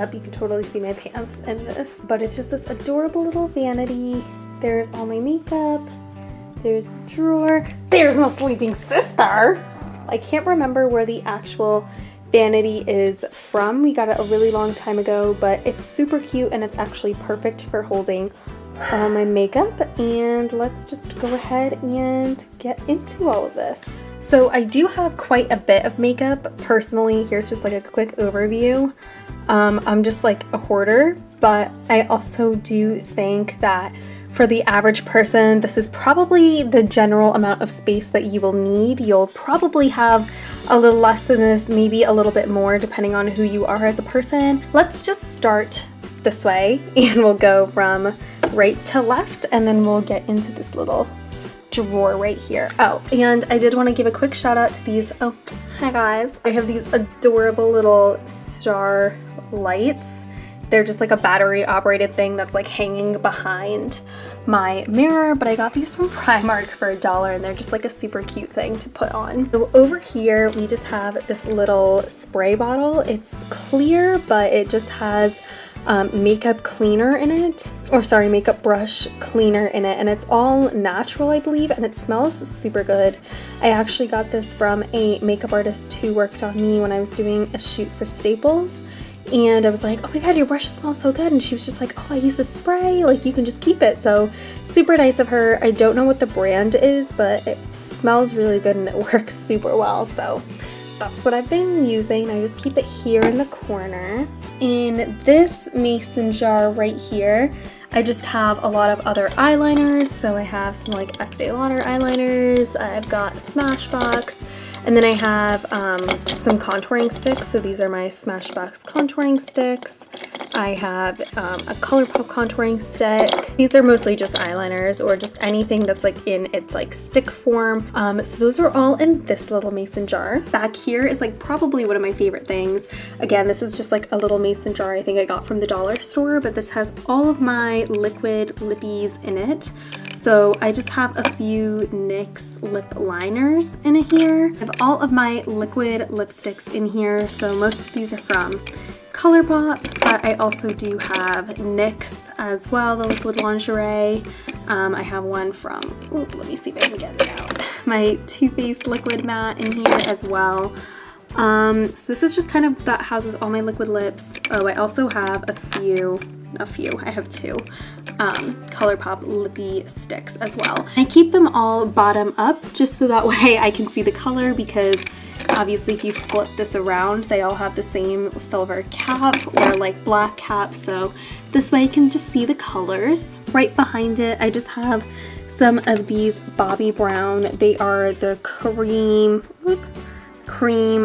up, you can totally see my pants in this. But it's just this adorable little vanity. There's all my makeup. There's a drawer. There's my sleeping sister. I can't remember where the actual vanity is from. We got it a really long time ago, but it's super cute and it's actually perfect for holding all my makeup. And let's just go ahead and get into all of this. So I do have quite a bit of makeup personally. Here's just like a quick overview. I'm just like a hoarder, but I also do think that for the average person, this is probably the general amount of space that you will need. You'll probably have a little less than this, maybe a little bit more, depending on who you are as a person. Let's just start this way and we'll go from right to left, and then we'll get into this little drawer right here. Oh, and I did want to give a quick shout out to these. Oh, hi guys. I have these adorable little star lights. They're just like a battery operated thing that's like hanging behind my mirror, but I got these from Primark for $1 and they're just like a super cute thing to put on. So over here we just have this little spray bottle. It's clear, but it just has makeup cleaner in it, or sorry, makeup brush cleaner in it, and it's all natural, I believe, and it smells super good. I actually got this from a makeup artist who worked on me when I was doing a shoot for Staples. And I was like, oh my god, your brushes smell so good. And she was just like, oh, I use this spray, like you can just keep it. So super nice of her. I don't know what the brand is, but it smells really good and it works super well. So that's what I've been using. I just keep it here in the corner. In this mason jar right here, I just have a lot of other eyeliners. So I have some like Estee Lauder eyeliners. I've got Smashbox. And then I have some contouring sticks. So these are my Smashbox contouring sticks. I have a ColourPop contouring stick. These are mostly just eyeliners or just anything that's like in its like stick form. So those are all in this little mason jar. Back here is like probably one of my favorite things. Again, this is just like a little mason jar I think I got from the dollar store, but this has all of my liquid lippies in it. So I just have a few NYX lip liners in here. I have all of my liquid lipsticks in here. So most of these are from ColourPop, but I also do have NYX as well, the liquid lingerie. I have one from, ooh, let me see if I can get it out, my Too Faced liquid matte in here as well. So this is just kind of, that houses all my liquid lips. Oh, I also have a few, I have two ColourPop lippy sticks as well. I keep them all bottom up just so that way I can see the color, because obviously if you flip this around, they all have the same silver cap or like black cap, so this way you can just see the colors. Right behind it, I just have some of these Bobbi Brown. They are the cream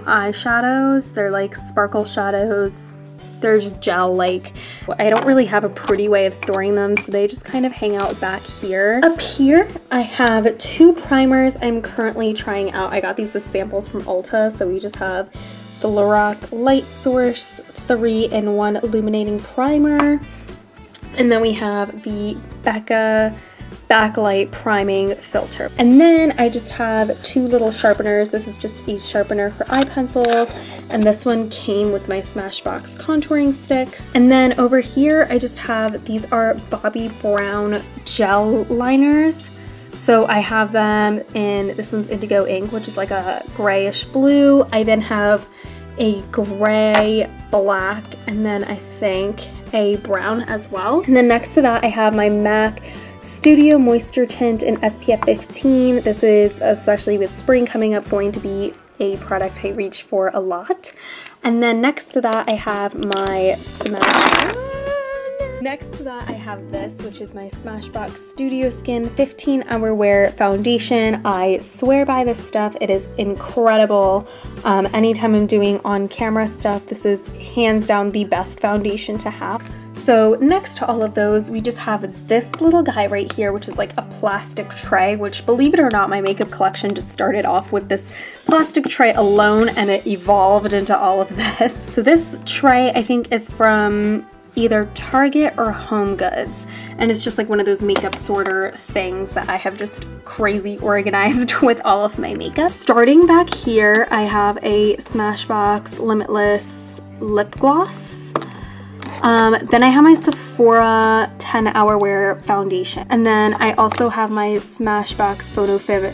eyeshadows. They're like sparkle shadows. They're just gel-like. I don't really have a pretty way of storing them, so they just kind of hang out back here. Up here, I have two primers I'm currently trying out. I got these as samples from Ulta, so we just have the Lorac Light Source 3-in-1 Illuminating Primer, and then we have the Becca Backlight Priming Filter. And then I just have two little sharpeners. This is just a sharpener for eye pencils, and this one came with my Smashbox contouring sticks. And then over here, I just have, these are Bobbi Brown gel liners. So I have them in, this one's Indigo Ink, which is like a grayish blue. I then have a gray, black, and then I think a brown as well. And then next to that, I have my MAC Studio Moisture Tint in SPF 15. This is, especially with spring coming up, going to be a product I reach for a lot. And then next to that, I have my Next to that, I have this, which is my Smashbox Studio Skin 15-Hour Wear Foundation. I swear by this stuff. It is incredible. Anytime I'm doing on-camera stuff, this is hands down the best foundation to have. So next to all of those, we just have this little guy right here, which is like a plastic tray, which, believe it or not, my makeup collection just started off with this plastic tray alone, and it evolved into all of this. So this tray, I think, is from either Target or Home Goods, and it's just like one of those makeup sorter things that I have just crazy organized with all of my makeup. Starting back here, I have a Smashbox Limitless lip gloss. Then I have my Sephora 10 Hour Wear foundation. And then I also have my Smashbox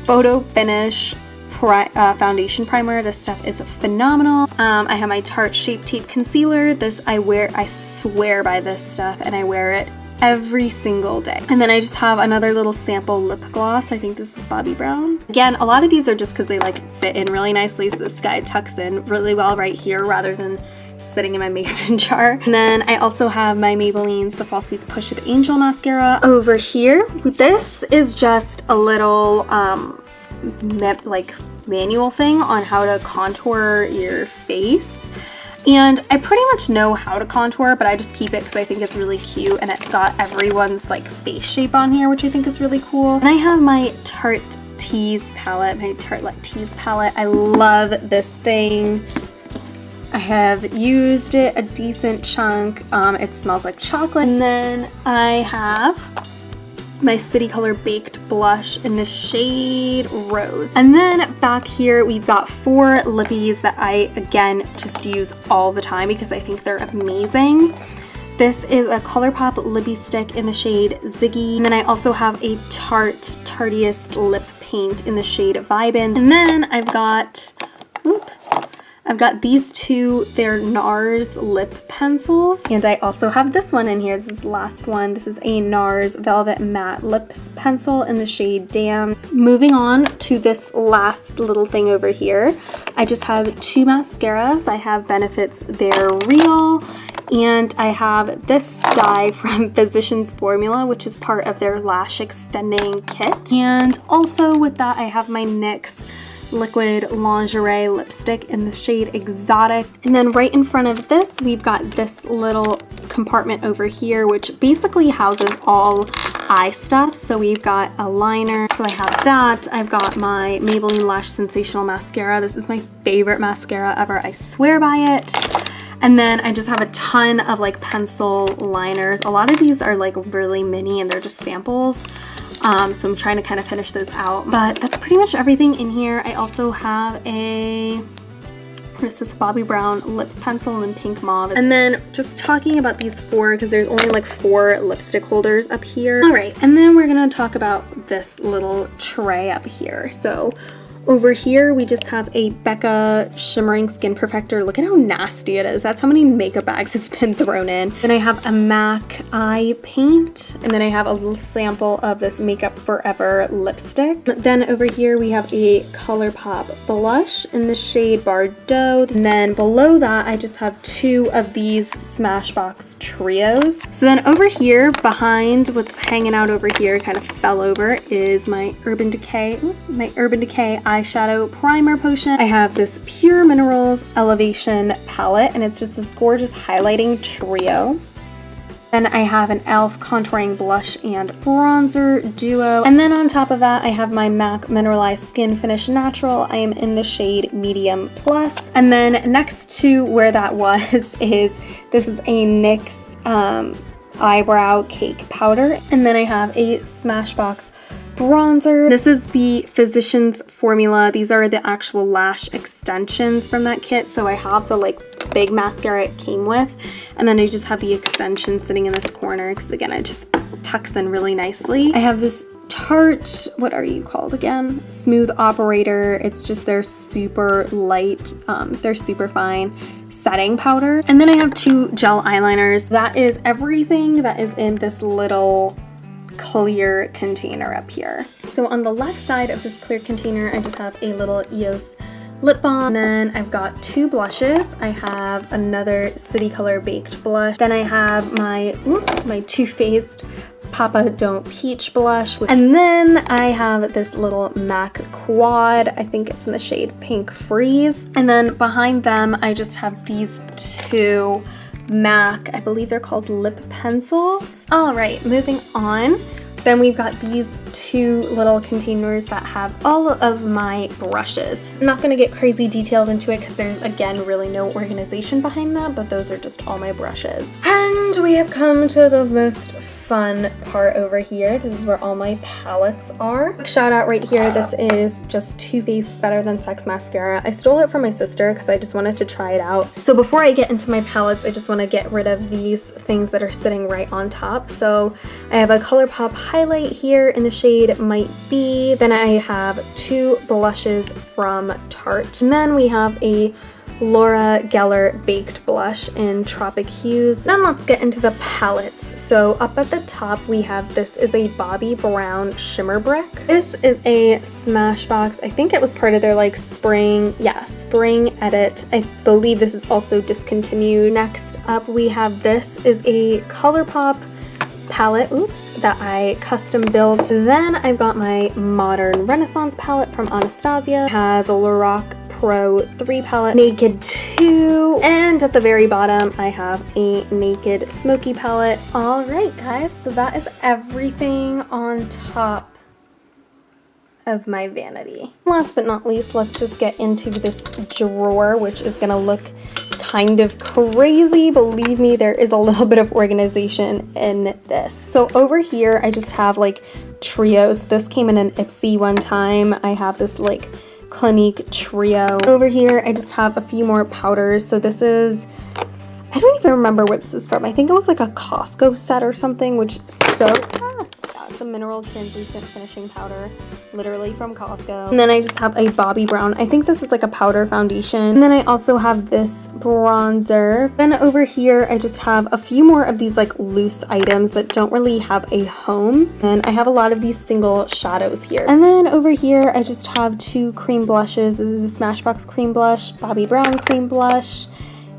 Photo Finish foundation primer. This stuff is phenomenal. I have my Tarte Shape Tape Concealer. This I swear by this stuff, and I wear it every single day. And then I just have another little sample lip gloss. I think this is Bobbi Brown. Again, a lot of these are just because they like fit in really nicely, so this guy tucks in really well right here rather than sitting in my mason jar. And then I also have my Maybelline's The Falsies Push Up Angel mascara over here. This is just a little like manual thing on how to contour your face. And I pretty much know how to contour, but I just keep it because I think it's really cute, and it's got everyone's like face shape on here, which I think is really cool. And I have my Tarte Tease palette, my Tartelette Tease palette. I love this thing. I have used it a decent chunk. It smells like chocolate. And then I have my City Color Baked Blush in the shade Rose. And then back here we've got 4 lippies that I, again, just use all the time because I think they're amazing. This is a ColourPop lippy stick in the shade Ziggy. And then I also have a Tarte Tarteist lip paint in the shade Vibin. And then I've got these two, they're NARS lip pencils. And I also have this one in here. This is the last one. This is a NARS Velvet Matte Lip Pencil in the shade Damn. Moving on to this last little thing over here. I just have 2 mascaras. I have Benefit's They're Real, and I have this guy from Physicians Formula, which is part of their lash extending kit. And also with that, I have my NYX liquid lingerie lipstick in the shade Exotic. And then right in front of this, we've got this little compartment over here, which basically houses all eye stuff. So we've got a liner. So I have that. I've got my Maybelline Lash Sensational Mascara. This is my favorite mascara ever. I swear by it. And then I just have a ton of like pencil liners. A lot of these are like really mini and they're just samples. So I'm trying to kind of finish those out, but that's pretty much everything in here. I also have this is Bobbi Brown lip pencil in pink mauve. And then just talking about these 4, because there's only like 4 lipstick holders up here. All right, and then we're gonna talk about this little tray up here. So over here, we just have a Becca Shimmering Skin Perfector. Look at how nasty it is. That's how many makeup bags it's been thrown in. Then I have a MAC eye paint. And then I have a little sample of this Makeup Forever lipstick. Then over here, we have a ColourPop blush in the shade Bordeaux. And then below that, I just have 2 of these Smashbox trios. So then over here, behind what's hanging out over here, kind of fell over, is my Urban Decay eyeshadow primer potion. I have this Pure Minerals Elevation palette, and it's just this gorgeous highlighting trio. Then I have an e.l.f. contouring blush and bronzer duo. And then on top of that, I have my MAC Mineralized Skin Finish Natural. I am in the shade Medium Plus. And then next to where that was this is a NYX eyebrow cake powder. And then I have a Smashbox bronzer. This is the Physicians Formula. These are the actual lash extensions from that kit. So I have the like big mascara it came with, and then I just have the extension sitting in this corner because again, it just tucks in really nicely. I have this Tarte, what are you called again? Smooth Operator. It's just their super light, they're super fine setting powder. And then I have 2 gel eyeliners. That is everything that is in this little clear container up here. So on the left side of this clear container, I just have a little EOS lip balm. And then I've got 2 blushes. I have another City Color Baked blush. Then I have my Too Faced Papa Don't Peach blush. And then I have this little MAC Quad. I think it's in the shade Pink Freeze. And then behind them, I just have these 2 MAC, I believe they're called lip pencils. All right, moving on. Then we've got these 2 little containers that have all of my brushes. I'm not gonna get crazy detailed into it because there's, again, really no organization behind that, but those are just all my brushes. And And we have come to the most fun part over here. This is where all my palettes are. Shout out right here, this is just Too Faced Better Than Sex mascara. I stole it from my sister because I just wanted to try it out. So before I get into my palettes, I just want to get rid of these things that are sitting right on top. So I have a ColourPop highlight here in the shade Might Be. Then I have 2 blushes from Tarte. And then we have a Laura Geller Baked Blush in Tropic Hues. Then let's get into the palettes. So up at the top we have, this is a Bobbi Brown Shimmer Brick. This is a Smashbox. I think it was part of their like spring edit. I believe this is also discontinued. Next up we have, this is a ColourPop palette, that I custom built. Then I've got my Modern Renaissance palette from Anastasia. I have the Lorac Pro 3 palette, Naked 2, and at the very bottom I have a Naked Smoky palette. Alright guys, so that is everything on top of my vanity. Last but not least, let's just get into this drawer, which is gonna look kind of crazy. Believe me, there is a little bit of organization in this. So over here I just have like trios. This came in an Ipsy one time. I have this like Clinique trio. Over here I just have a few more powders. So this is, I don't even remember where this is from. I think it was like a Costco set or something, which is so yeah, it's a mineral translucent finishing powder, literally from Costco. And then I just have a Bobbi Brown, I think this is like a powder foundation. And then I also have this bronzer. Then over here I just have a few more of these like loose items that don't really have a home. And I have a lot of these single shadows here. And then over here I just have 2 cream blushes. This is a Smashbox cream blush, Bobbi Brown cream blush,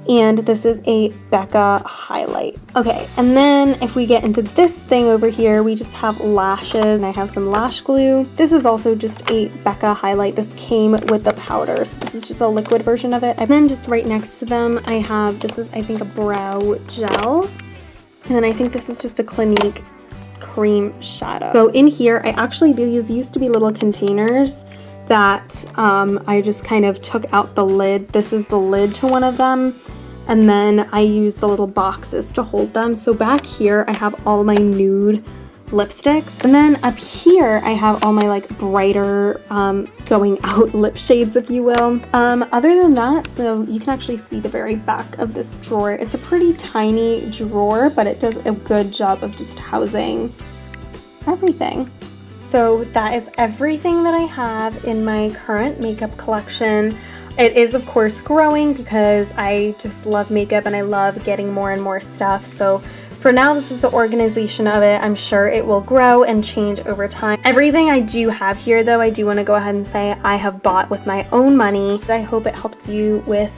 and this is a Becca highlight. Okay, and then if we get into this thing over here, we just have lashes, and I have some lash glue. This is also just a Becca highlight. This came with the powder, so this is just a liquid version of it. And then just right next to them, I have, this is I think a brow gel, and then I think this is just a Clinique cream shadow. So in here, these used to be little containers that I just kind of took out the lid. This is the lid to one of them. And then I use the little boxes to hold them. So back here, I have all my nude lipsticks. And then up here, I have all my like brighter going out lip shades, if you will. Other than that, so you can actually see the very back of this drawer. It's a pretty tiny drawer, but it does a good job of just housing everything. So that is everything that I have in my current makeup collection. It is of course growing because I just love makeup and I love getting more and more stuff. So for now, this is the organization of it. I'm sure it will grow and change over time. Everything I do have here though, I do want to go ahead and say I have bought with my own money. I hope it helps you with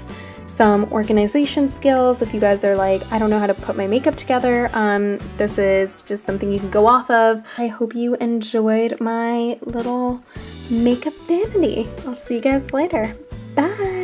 some organization skills. If you guys are like, I don't know how to put my makeup together, this is just something you can go off of. I hope you enjoyed my little makeup vanity. I'll see you guys later. Bye!